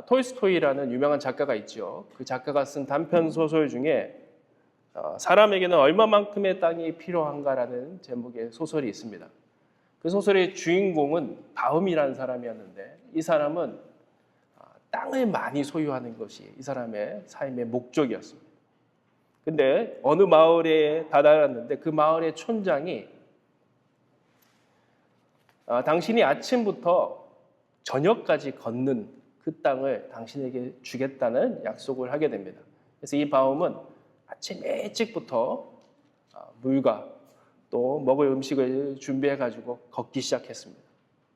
톨스토이라는 유명한 작가가 있죠. 그 작가가 쓴 단편 소설 중에 사람에게는 얼마만큼의 땅이 필요한가라는 제목의 소설이 있습니다. 그 소설의 주인공은 다음이라는 사람이었는데 이 사람은 땅을 많이 소유하는 것이 이 사람의 삶의 목적이었습니다. 근데 어느 마을에 다다랐는데 그 마을의 촌장이 당신이 아침부터 저녁까지 걷는 그 땅을 당신에게 주겠다는 약속을 하게 됩니다. 그래서 이 바움은 아침 일찍부터 물과 또 먹을 음식을 준비해가지고 걷기 시작했습니다.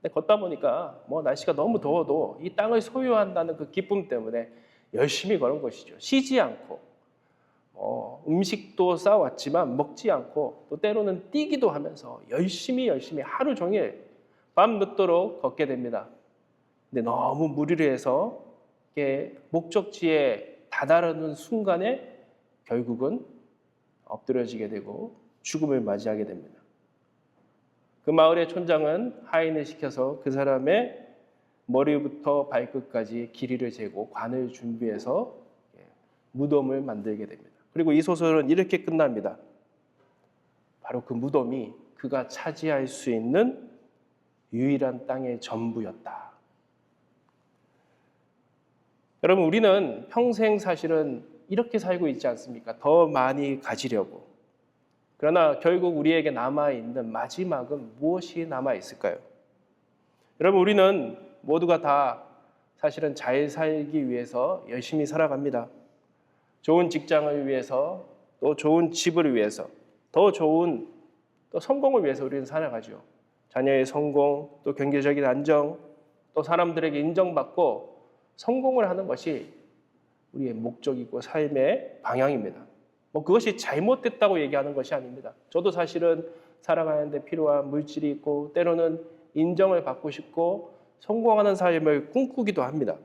근데 걷다 보니까 날씨가 너무 더워도 이 땅을 소유한다는 그 기쁨 때문에 열심히 걸은 것이죠. 쉬지 않고 음식도 싸왔지만 먹지 않고 또 때로는 뛰기도 하면서 열심히 하루 종일 밤 늦도록 걷게 됩니다. 근데 너무 무리를 해서 목적지에 다다르는 순간에 결국은 엎드려지게 되고 죽음을 맞이하게 됩니다. 그 마을의 촌장은 하인을 시켜서 그 사람의 머리부터 발끝까지 길이를 재고 관을 준비해서 무덤을 만들게 됩니다. 그리고 이 소설은 이렇게 끝납니다. 바로 그 무덤이 그가 차지할 수 있는 유일한 땅의 전부였다. 여러분, 우리는 평생 사실은 이렇게 살고 있지 않습니까? 더 많이 가지려고. 그러나 결국 우리에게 남아있는 마지막은 무엇이 남아있을까요? 여러분, 우리는 모두가 다 사실은 잘 살기 위해서 열심히 살아갑니다. 좋은 직장을 위해서, 또 좋은 집을 위해서, 더 좋은 또 성공을 위해서 우리는 살아가죠. 자녀의 성공, 또 경제적인 안정, 또 사람들에게 인정받고 성공을 하는 것이 우리의 목적이고 삶의 방향입니다. 그것이 잘못됐다고 얘기하는 것이 아닙니다. 저도 사실은 살아가는데 필요한 물질이 있고 때로는 인정을 받고 싶고 성공하는 삶을 꿈꾸기도 합니다.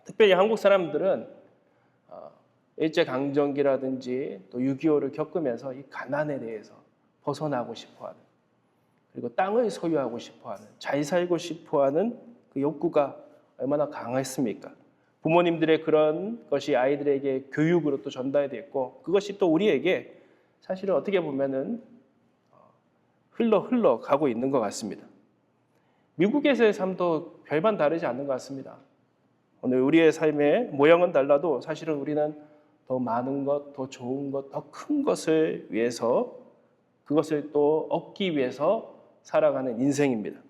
특별히 한국 사람들은 일제강점기라든지 또 6.25를 겪으면서 이 가난에 대해서 벗어나고 싶어하는, 그리고 땅을 소유하고 싶어하는, 잘 살고 싶어하는 그 욕구가 얼마나 강했습니까? 부모님들의 그런 것이 아이들에게 교육으로 또 전달됐고 그것이 또 우리에게 사실은 어떻게 보면은 흘러 가고 있는 것 같습니다. 미국에서의 삶도 별반 다르지 않는 것 같습니다. 오늘 우리의 삶의 모양은 달라도 사실은 우리는 더 많은 것, 더 좋은 것, 더 큰 것을 위해서 그것을 또 얻기 위해서 살아가는 인생입니다.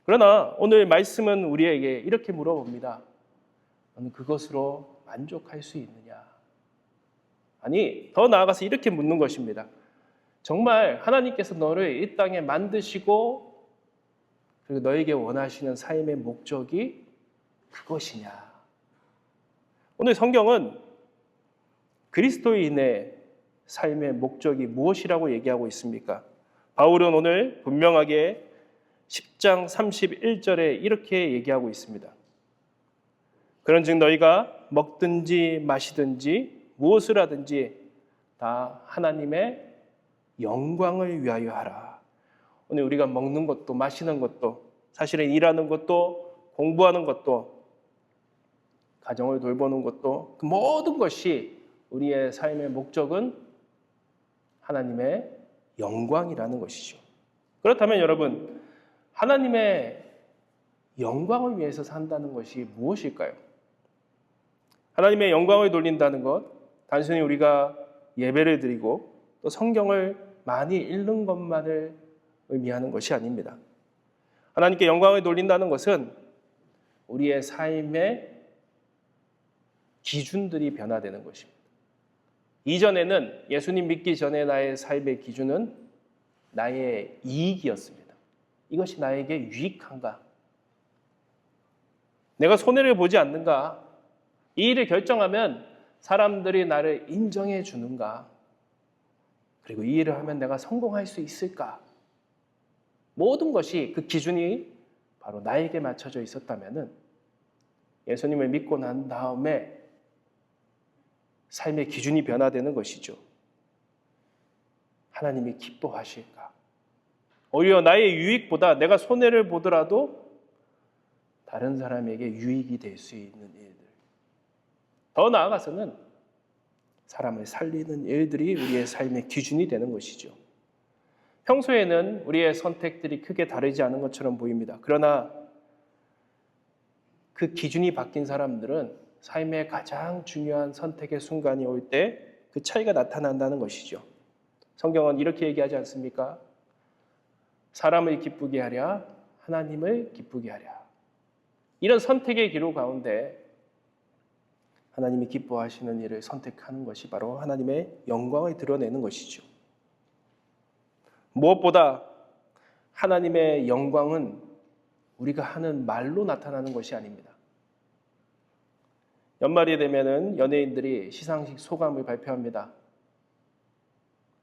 그러나 오늘 말씀은 우리에게 이렇게 물어봅니다. 너는 그것으로 만족할 수 있느냐? 아니, 더 나아가서 이렇게 묻는 것입니다. 정말 하나님께서 너를 이 땅에 만드시고 그리고 너에게 원하시는 삶의 목적이 그것이냐? 오늘 성경은 그리스도인의 삶의 목적이 무엇이라고 얘기하고 있습니까? 바울은 오늘 분명하게 10장 31절에 이렇게 얘기하고 있습니다. 그런즉 너희가 먹든지 마시든지 무엇을 하든지 다 하나님의 영광을 위하여 하라. 오늘 우리가 먹는 것도 마시는 것도 사실은 일하는 것도 공부하는 것도 가정을 돌보는 것도 그 모든 것이 우리의 삶의 목적은 하나님의 영광이라는 것이죠. 그렇다면 여러분, 하나님의 영광을 위해서 산다는 것이 무엇일까요? 하나님의 영광을 돌린다는 것, 단순히 우리가 예배를 드리고 또 성경을 많이 읽는 것만을 의미하는 것이 아닙니다. 하나님께 영광을 돌린다는 것은 우리의 삶의 기준들이 변화되는 것입니다. 이전에는 예수님 믿기 전에 나의 삶의 기준은 나의 이익이었습니다. 이것이 나에게 유익한가? 내가 손해를 보지 않는가? 이 일을 결정하면 사람들이 나를 인정해 주는가? 그리고 이 일을 하면 내가 성공할 수 있을까? 모든 것이 그 기준이 바로 나에게 맞춰져 있었다면 예수님을 믿고 난 다음에 삶의 기준이 변화되는 것이죠. 하나님이 기뻐하실까? 오히려 나의 유익보다 내가 손해를 보더라도 다른 사람에게 유익이 될 수 있는 일들, 더 나아가서는 사람을 살리는 일들이 우리의 삶의 기준이 되는 것이죠. 평소에는 우리의 선택들이 크게 다르지 않은 것처럼 보입니다. 그러나 그 기준이 바뀐 사람들은 삶의 가장 중요한 선택의 순간이 올 때 그 차이가 나타난다는 것이죠. 성경은 이렇게 얘기하지 않습니까? 사람을 기쁘게 하랴, 하나님을 기쁘게 하랴. 이런 선택의 기로 가운데 하나님이 기뻐하시는 일을 선택하는 것이 바로 하나님의 영광을 드러내는 것이죠. 무엇보다 하나님의 영광은 우리가 하는 말로 나타나는 것이 아닙니다. 연말이 되면은 연예인들이 시상식 소감을 발표합니다.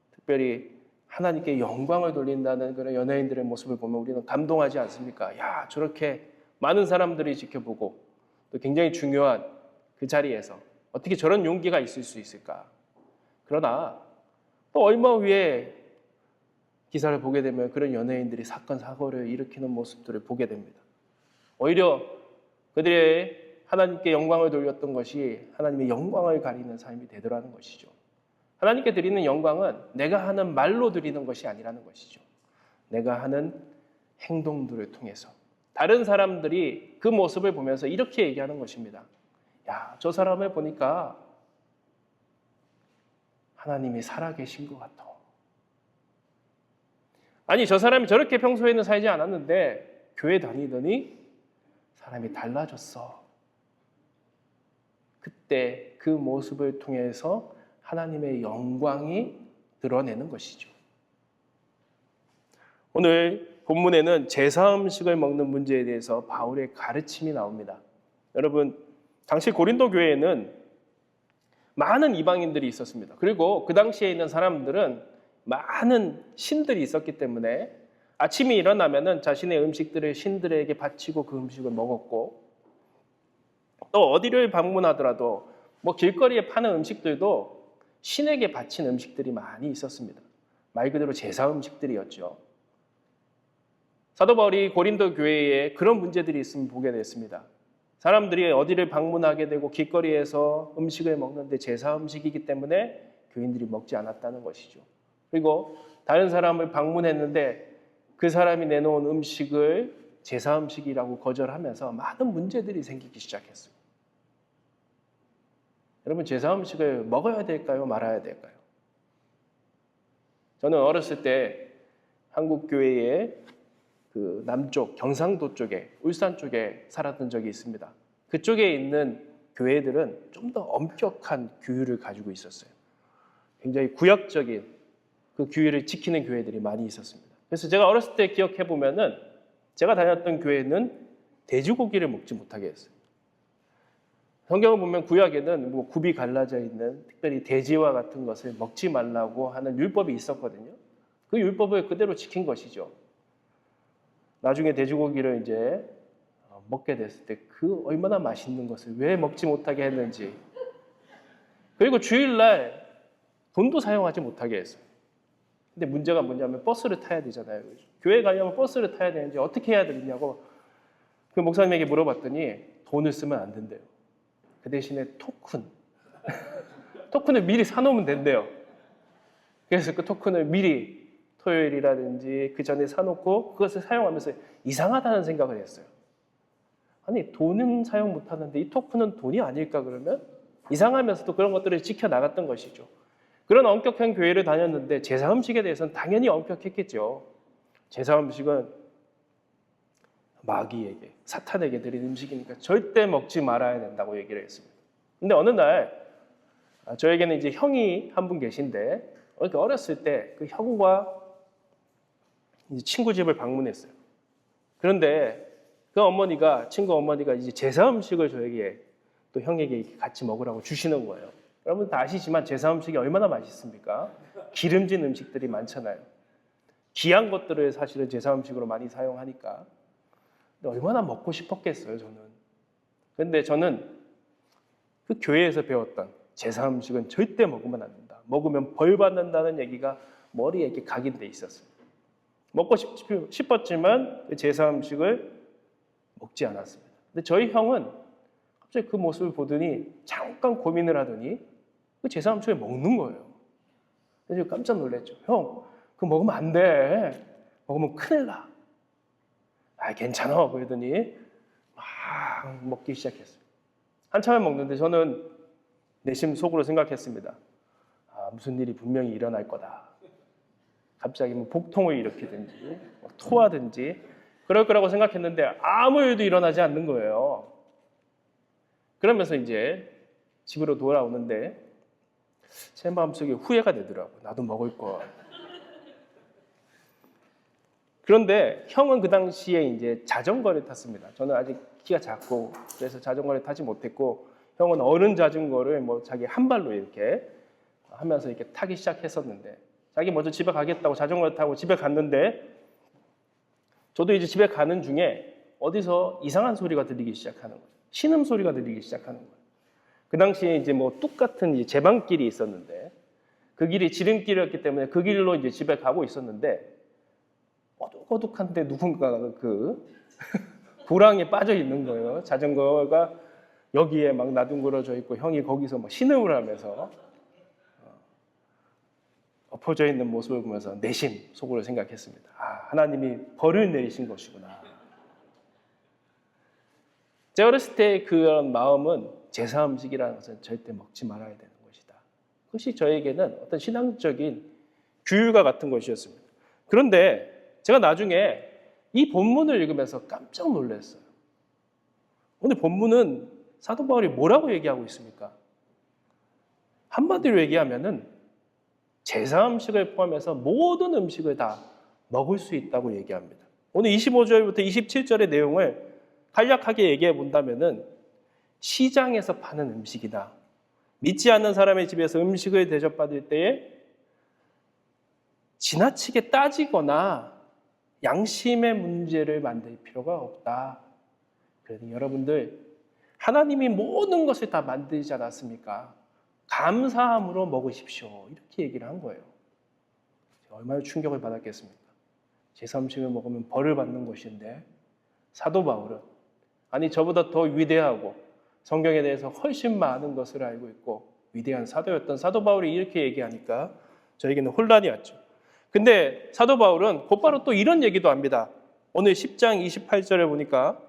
특별히 하나님께 영광을 돌린다는 그런 연예인들의 모습을 보면 우리는 감동하지 않습니까? 야, 저렇게 많은 사람들이 지켜보고 또 굉장히 중요한 그 자리에서 어떻게 저런 용기가 있을 수 있을까? 그러나 또 얼마 후에 기사를 보게 되면 그런 연예인들이 사건, 사고를 일으키는 모습들을 보게 됩니다. 오히려 그들의 하나님께 영광을 돌렸던 것이 하나님의 영광을 가리는 삶이 되더라는 것이죠. 하나님께 드리는 영광은 내가 하는 말로 드리는 것이 아니라는 것이죠. 내가 하는 행동들을 통해서 다른 사람들이 그 모습을 보면서 이렇게 얘기하는 것입니다. 야, 저 사람을 보니까 하나님이 살아계신 것 같아. 아니, 저 사람이 저렇게 평소에는 살지 않았는데 교회 다니더니 사람이 달라졌어. 그때 그 모습을 통해서 하나님의 영광이 드러내는 것이죠. 오늘 본문에는 제사 음식을 먹는 문제에 대해서 바울의 가르침이 나옵니다. 여러분, 당시 고린도 교회에는 많은 이방인들이 있었습니다. 그리고 그 당시에 있는 사람들은 많은 신들이 있었기 때문에 아침에 일어나면은 자신의 음식들을 신들에게 바치고 그 음식을 먹었고, 또 어디를 방문하더라도 뭐 길거리에 파는 음식들도 신에게 바친 음식들이 많이 있었습니다. 말 그대로 제사 음식들이었죠. 사도 바울이 고린도 교회에 그런 문제들이 있음을 보게 됐습니다. 사람들이 어디를 방문하게 되고 길거리에서 음식을 먹는데 제사 음식이기 때문에 교인들이 먹지 않았다는 것이죠. 그리고 다른 사람을 방문했는데 그 사람이 내놓은 음식을 제사 음식이라고 거절하면서 많은 문제들이 생기기 시작했어요. 여러분, 제사 음식을 먹어야 될까요? 말아야 될까요? 저는 어렸을 때 한국 교회의 그 남쪽 경상도 쪽에, 울산 쪽에 살았던 적이 있습니다. 그쪽에 있는 교회들은 좀 더 엄격한 규율을 가지고 있었어요. 굉장히 구약적인 그 규율을 지키는 교회들이 많이 있었습니다. 그래서 제가 어렸을 때 기억해 보면은 제가 다녔던 교회는 돼지고기를 먹지 못하게 했어요. 성경을 보면 구약에는 뭐 굽이 갈라져 있는 특별히 돼지와 같은 것을 먹지 말라고 하는 율법이 있었거든요. 그 율법을 그대로 지킨 것이죠. 나중에 돼지고기를 이제 먹게 됐을 때 그 얼마나 맛있는 것을 왜 먹지 못하게 했는지, 그리고 주일날 돈도 사용하지 못하게 했어요. 근데 문제가 뭐냐면 버스를 타야 되잖아요. 교회 가려면 버스를 타야 되는지 어떻게 해야 되느냐고 그 목사님에게 물어봤더니 돈을 쓰면 안 된대요. 그 대신에 토큰을 미리 사놓으면 된대요. 그래서 그 토큰을 미리 토요일이라든지 그 전에 사놓고 그것을 사용하면서 이상하다는 생각을 했어요. 아니, 돈은 사용 못하는데 이 토큰은 돈이 아닐까 그러면? 이상하면서도 그런 것들을 지켜나갔던 것이죠. 그런 엄격한 교회를 다녔는데 제사 음식에 대해서는 당연히 엄격했겠죠. 제사 음식은 마귀에게, 사탄에게 드린 음식이니까 절대 먹지 말아야 된다고 얘기를 했습니다. 근데 어느 날 저에게는 이제 형이 한 분 계신데 어렸을 때 그 형과 이제 친구 집을 방문했어요. 그런데 그 어머니가, 친구 어머니가 이제 제사 음식을 저에게 또 형에게 같이 먹으라고 주시는 거예요. 여러분 다 아시지만 제사 음식이 얼마나 맛있습니까? 기름진 음식들이 많잖아요. 귀한 것들을 사실은 제사 음식으로 많이 사용하니까. 근데 얼마나 먹고 싶었겠어요, 저는. 근데 저는 그 교회에서 배웠던 제사 음식은 절대 먹으면 안 된다. 먹으면 벌 받는다는 얘기가 머리에 이렇게 각인돼 있었어요. 먹고 싶었지만 그 제사 음식을 먹지 않았습니다. 근데 저희 형은 갑자기 그 모습을 보더니 잠깐 고민을 하더니 그 제사 음식을 먹는 거예요. 그래서 깜짝 놀랐죠. 형, 그거 먹으면 안 돼. 먹으면 큰일 나. 아, 괜찮아. 그러더니 막 먹기 시작했어요. 한참을 먹는데 저는 내심 속으로 생각했습니다. 아, 무슨 일이 분명히 일어날 거다. 갑자기 뭐 복통을 일으키든지 뭐 토하든지 그럴 거라고 생각했는데 아무 일도 일어나지 않는 거예요. 그러면서 이제 집으로 돌아오는데 제 마음속에 후회가 되더라고요. 나도 먹을 거. 그런데 형은 그 당시에 이제 자전거를 탔습니다. 저는 아직 키가 작고 그래서 자전거를 타지 못했고 형은 어른 자전거를 뭐 자기 한 발로 이렇게 하면서 이렇게 타기 시작했었는데 자기 먼저 집에 가겠다고 자전거를 타고 집에 갔는데 저도 이제 집에 가는 중에 어디서 이상한 소리가 들리기 시작하는 거예요. 신음 소리가 들리기 시작하는 거예요. 그 당시에 이제 뭐 뚝 같은 이제 제방길이 있었는데 그 길이 지름길이었기 때문에 그 길로 이제 집에 가고 있었는데 어둑어둑한데 누군가가 그 고랑에 빠져 있는 거예요. 자전거가 여기에 막 나둥그러져 있고 형이 거기서 막 신음을 하면서 엎어져 있는 모습을 보면서 내심 속으로 생각했습니다. 아, 하나님이 벌을 내리신 것이구나. 제가 어렸을 때 그런 마음은 제사 음식이라는 것은 절대 먹지 말아야 되는 것이다. 그것이 저에게는 어떤 신앙적인 규율과 같은 것이었습니다. 그런데 제가 나중에 이 본문을 읽으면서 깜짝 놀랐어요. 오늘 본문은 사도 바울이 뭐라고 얘기하고 있습니까? 한마디로 얘기하면은 제사 음식을 포함해서 모든 음식을 다 먹을 수 있다고 얘기합니다. 오늘 25절부터 27절의 내용을 간략하게 얘기해 본다면은 시장에서 파는 음식이다. 믿지 않는 사람의 집에서 음식을 대접받을 때에 지나치게 따지거나 양심의 문제를 만들 필요가 없다. 그래서 여러분들 하나님이 모든 것을 다 만들지 않았습니까? 감사함으로 먹으십시오. 이렇게 얘기를 한 거예요. 얼마나 충격을 받았겠습니까? 제사 음식을 먹으면 벌을 받는 것인데 사도 바울은 아니 저보다 더 위대하고 성경에 대해서 훨씬 많은 것을 알고 있고 위대한 사도였던 사도 바울이 이렇게 얘기하니까 저에게는 혼란이 왔죠. 근데 사도 바울은 곧바로 또 이런 얘기도 합니다. 오늘 10장 28절에 보니까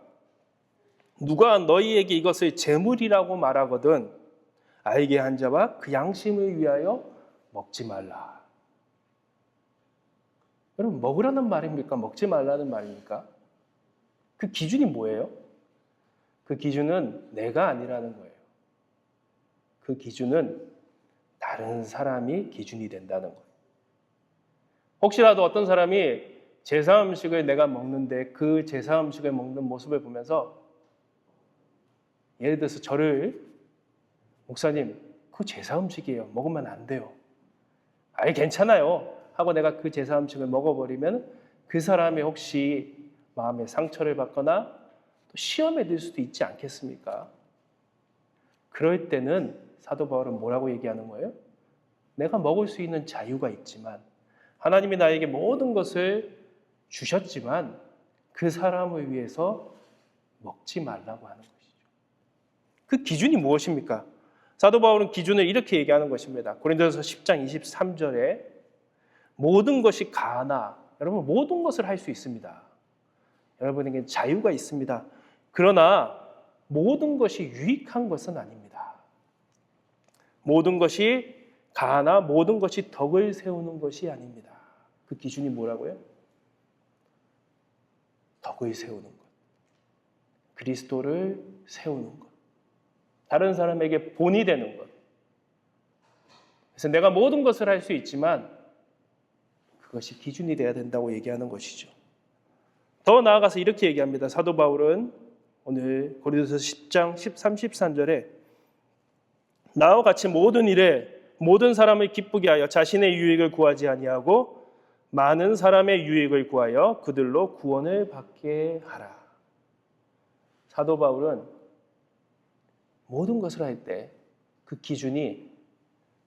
누가 너희에게 이것을 재물이라고 말하거든 알게 한 자와 그 양심을 위하여 먹지 말라. 여러분 먹으라는 말입니까? 먹지 말라는 말입니까? 그 기준이 뭐예요? 그 기준은 내가 아니라는 거예요. 그 기준은 다른 사람이 기준이 된다는 거예요. 혹시라도 어떤 사람이 제사 음식을 내가 먹는데 그 제사 음식을 먹는 모습을 보면서 예를 들어서 저를 목사님 그거 제사 음식이에요. 먹으면 안 돼요. 아니 괜찮아요. 하고 내가 그 제사 음식을 먹어버리면 그 사람이 혹시 마음에 상처를 받거나 또 시험에 들 수도 있지 않겠습니까? 그럴 때는 사도 바울은 뭐라고 얘기하는 거예요? 내가 먹을 수 있는 자유가 있지만 하나님이 나에게 모든 것을 주셨지만 그 사람을 위해서 먹지 말라고 하는 것이죠. 그 기준이 무엇입니까? 사도 바울은 기준을 이렇게 얘기하는 것입니다. 고린도서 10장 23절에 모든 것이 가나 여러분 모든 것을 할 수 있습니다. 여러분에게 자유가 있습니다. 그러나 모든 것이 유익한 것은 아닙니다. 모든 것이 가나 모든 것이 덕을 세우는 것이 아닙니다. 그 기준이 뭐라고요? 덕을 세우는 것. 그리스도를 세우는 것. 다른 사람에게 본이 되는 것. 그래서 내가 모든 것을 할 수 있지만 그것이 기준이 돼야 된다고 얘기하는 것이죠. 더 나아가서 이렇게 얘기합니다. 사도 바울은 오늘 고린도서 10장 13, 14절에 나와 같이 모든 일에 모든 사람을 기쁘게 하여 자신의 유익을 구하지 아니하고 많은 사람의 유익을 구하여 그들로 구원을 받게 하라. 사도 바울은 모든 것을 할 때 그 기준이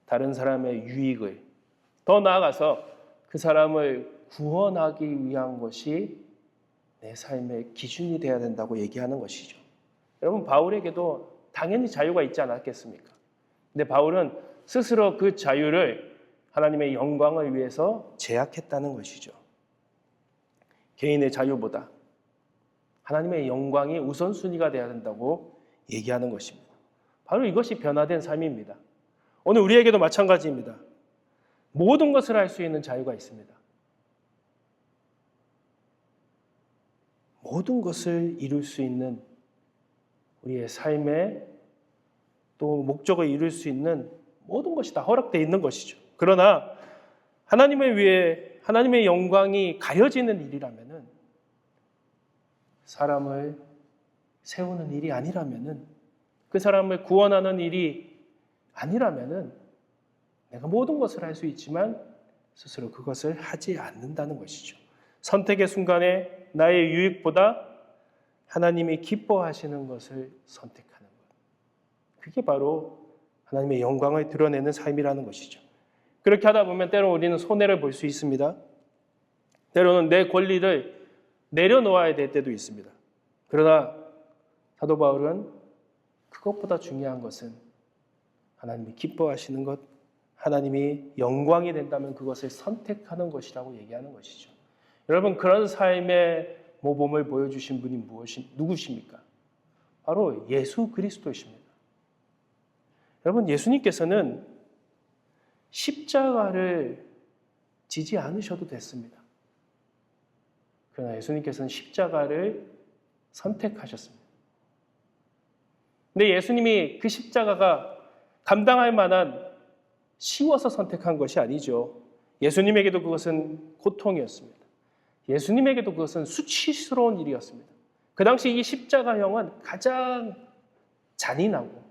다른 사람의 유익을 더 나아가서 그 사람을 구원하기 위한 것이 내 삶의 기준이 되어야 된다고 얘기하는 것이죠. 여러분 바울에게도 당연히 자유가 있지 않았겠습니까? 근데 바울은 스스로 그 자유를 하나님의 영광을 위해서 제약했다는 것이죠. 개인의 자유보다 하나님의 영광이 우선순위가 되어야 된다고 얘기하는 것입니다. 바로 이것이 변화된 삶입니다. 오늘 우리에게도 마찬가지입니다. 모든 것을 할 수 있는 자유가 있습니다. 모든 것을 이룰 수 있는 우리의 삶의 또 목적을 이룰 수 있는 모든 것이 다 허락되어 있는 것이죠. 그러나 하나님을 위해 하나님의 영광이 가려지는 일이라면은, 사람을 세우는 일이 아니라면은, 그 사람을 구원하는 일이 아니라면은 내가 모든 것을 할 수 있지만 스스로 그것을 하지 않는다는 것이죠. 선택의 순간에 나의 유익보다 하나님이 기뻐하시는 것을 선택하는 것. 그게 바로 하나님의 영광을 드러내는 삶이라는 것이죠. 그렇게 하다 보면 때로 우리는 손해를 볼 수 있습니다. 때로는 내 권리를 내려놓아야 될 때도 있습니다. 그러나 사도 바울은 그것보다 중요한 것은 하나님이 기뻐하시는 것, 하나님이 영광이 된다면 그것을 선택하는 것이라고 얘기하는 것이죠. 여러분, 그런 삶의 모범을 보여주신 분이 누구십니까? 바로 예수 그리스도이십니다. 여러분, 예수님께서는 십자가를 지지 않으셔도 됐습니다. 그러나 예수님께서는 십자가를 선택하셨습니다. 근데 예수님이 그 십자가가 감당할 만한 쉬워서 선택한 것이 아니죠. 예수님에게도 그것은 고통이었습니다. 예수님에게도 그것은 수치스러운 일이었습니다. 그 당시 이 십자가형은 가장 잔인하고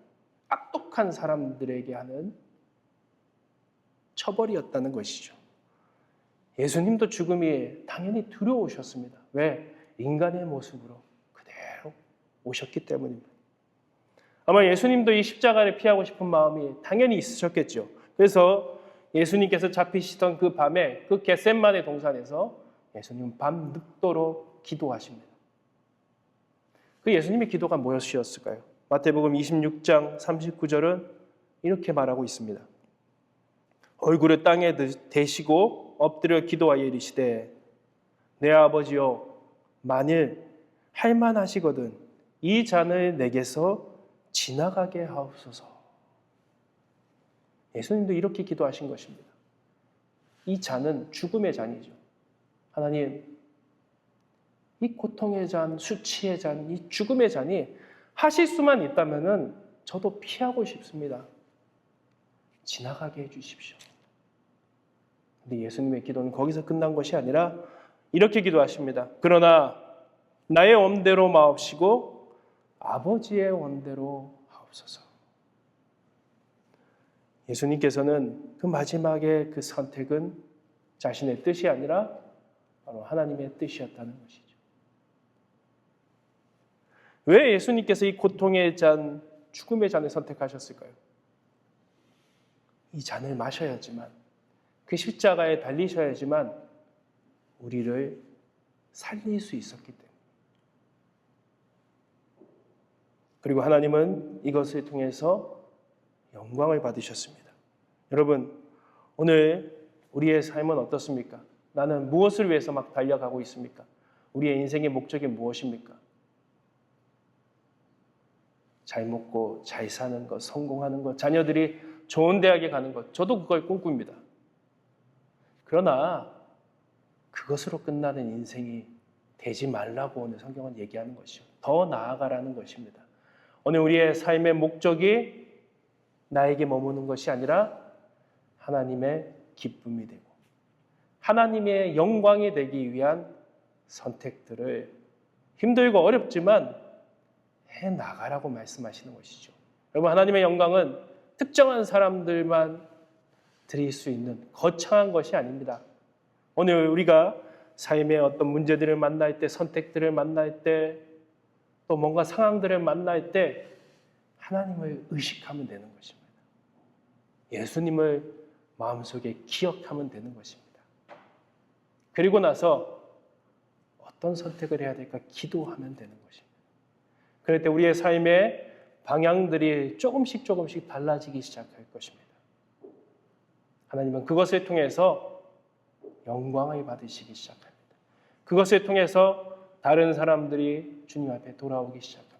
악독한 사람들에게 하는 처벌이었다는 것이죠. 예수님도 죽음이 당연히 두려우셨습니다. 왜? 인간의 모습으로 그대로 오셨기 때문입니다. 아마 예수님도 이 십자가를 피하고 싶은 마음이 당연히 있으셨겠죠. 그래서 예수님께서 잡히시던 그 밤에 그 겟셋마네 동산에서 예수님은 밤 늦도록 기도하십니다. 그 예수님의 기도가 무엇이었을까요? 마태복음 26장 39절은 이렇게 말하고 있습니다. 얼굴을 땅에 대시고 엎드려 기도하여 이르시되 내 아버지여 만일 할만하시거든 이 잔을 내게서 지나가게 하옵소서. 예수님도 이렇게 기도하신 것입니다. 이 잔은 죽음의 잔이죠. 하나님, 이 고통의 잔, 수치의 잔, 이 죽음의 잔이 하실 수만 있다면은 저도 피하고 싶습니다. 지나가게 해주십시오. 근데 예수님의 기도는 거기서 끝난 것이 아니라 이렇게 기도하십니다. 그러나 나의 원대로 마옵시고 아버지의 원대로 하옵소서. 예수님께서는 그 마지막에 그 선택은 자신의 뜻이 아니라 바로 하나님의 뜻이었다는 것이죠. 왜 예수님께서 이 고통의 잔, 죽음의 잔을 선택하셨을까요? 이 잔을 마셔야지만, 그 십자가에 달리셔야지만 우리를 살릴 수 있었기 때문에. 그리고 하나님은 이것을 통해서 영광을 받으셨습니다. 여러분, 오늘 우리의 삶은 어떻습니까? 나는 무엇을 위해서 막 달려가고 있습니까? 우리의 인생의 목적이 무엇입니까? 잘 먹고 잘 사는 것, 성공하는 것, 자녀들이 좋은 대학에 가는 것, 저도 그걸 꿈꿉니다. 그러나 그것으로 끝나는 인생이 되지 말라고 오늘 성경은 얘기하는 것이죠. 더 나아가라는 것입니다. 오늘 우리의 삶의 목적이 나에게 머무는 것이 아니라 하나님의 기쁨이 되고 하나님의 영광이 되기 위한 선택들을 힘들고 어렵지만 해나가라고 말씀하시는 것이죠. 여러분, 하나님의 영광은 특정한 사람들만 드릴 수 있는 거창한 것이 아닙니다. 오늘 우리가 삶의 어떤 문제들을 만날 때, 선택들을 만날 때, 또 뭔가 상황들을 만날 때 하나님을 의식하면 되는 것입니다. 예수님을 마음속에 기억하면 되는 것입니다. 그리고 나서 어떤 선택을 해야 될까 기도하면 되는 것입니다. 그럴 때 우리의 삶의 방향들이 조금씩 달라지기 시작할 것입니다. 하나님은 그것을 통해서 영광을 받으시기 시작합니다. 그것을 통해서 다른 사람들이 주님 앞에 돌아오기 시작합니다.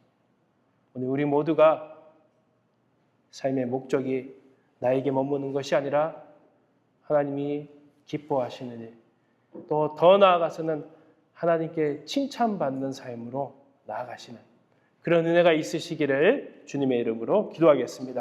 오늘 우리 모두가 삶의 목적이 나에게 머무는 것이 아니라 하나님이 기뻐하시는 일, 또 더 나아가서는 하나님께 칭찬받는 삶으로 나아가시는 그런 은혜가 있으시기를 주님의 이름으로 기도하겠습니다.